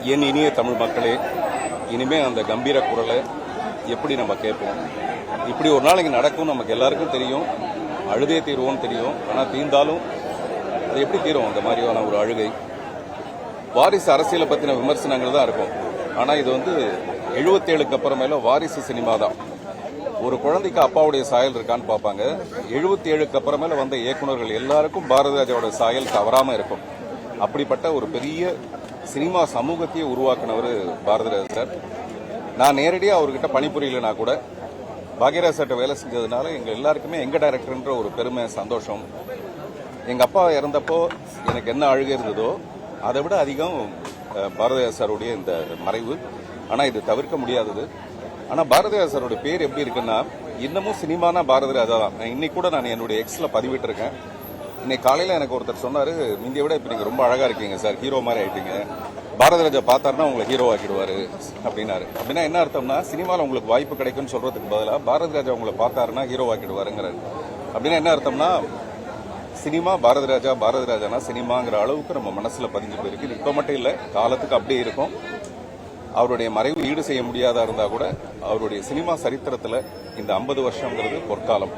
என் இனிய தமிழ் மக்களே, இனிமே அந்த கம்பீர குரலை எப்படி நம்ம கேட்போம்? இப்படி ஒரு நாளைக்கு நடக்கும் நமக்கு எல்லாருக்கும் தெரியும். அழுதே தீர்வோம்னு தெரியும். ஆனால் தீர்ந்தாலும் அது எப்படி தீரும்? அந்த மாதிரியான ஒரு அழுகை. வாரிசு அரசியலை பற்றின விமர்சனங்கள் தான் இருக்கும். ஆனால் இது 77க்கு அப்புறமேல வாரிசு சினிமா தான். ஒரு குழந்தைக்கு அப்பாவுடைய சாயல் இருக்கான்னு பார்ப்பாங்க. 77க்கு அப்புறமேல வந்த இயக்குநர்கள் எல்லாருக்கும் பாரதி ராஜாவோட சாயல் தவறாம இருக்கும். அப்படிப்பட்ட ஒரு பெரிய சினிமா சமூகத்தையே உருவாக்குனவர் பாரதி ராஜா சார். நான் நேரடியாக அவர்கிட்ட பணிபுரியலனா கூட பாக்யராஜ் சார்ட்ட வேலை செஞ்சதுனால எங்க எல்லாருக்குமே எங்க டைரக்டர்ன்ற ஒரு பெருமை, சந்தோஷம். எங்க அப்பா இறந்தப்போ எனக்கு என்ன அழுகை இருந்ததோ அதை விட அதிகம் பாரதிராஜா சாருடைய இந்த மறைவு. ஆனா இது தவிர்க்க முடியாதது. ஆனா பாரதிராஜா சாரோட பேர் எப்படி இருக்குன்னா, இன்னமும் சினிமானா பாரதிராஜா தான். இன்னைக்கு கூட நான் என்னுடைய எக்ஸ்ல பதிவிட்டிருக்கேன். இன்னைக்கு காலையில எனக்கு ஒருத்தர் சொன்னாரு, இந்திய விட இப்ப நீங்க ரொம்ப அழகா இருக்கீங்க சார், ஹீரோ மாதிரி ஆயிட்டீங்க, பாரதிராஜா பார்த்தாருன்னா உங்களை ஹீரோ ஆக்கிடுவாரு அப்படின்னாரு. அப்படின்னா என்ன அர்த்தம்னா, சினிமாவில் உங்களுக்கு வாய்ப்பு கிடைக்கும்னு சொல்றதுக்கு பதிலாக பாரதிராஜா உங்களை பார்த்தாருன்னா ஹீரோ ஆக்கிடுவாருங்கிறாரு. அப்படின்னா என்ன அர்த்தம்னா, சினிமா பாரதிராஜா, பாரதிராஜானா சினிமாங்கிற அளவுக்கு நம்ம மனசுல பதிஞ்சு போயிருக்கு. இது இப்ப மட்டும் இல்ல, காலத்துக்கு அப்படியே இருக்கும். அவருடைய மறைவு ஈடு செய்ய முடியாதா இருந்தா கூட அவருடைய சினிமா சரித்திரத்துல இந்த 50 வருஷங்கிறது பொற்காலம்.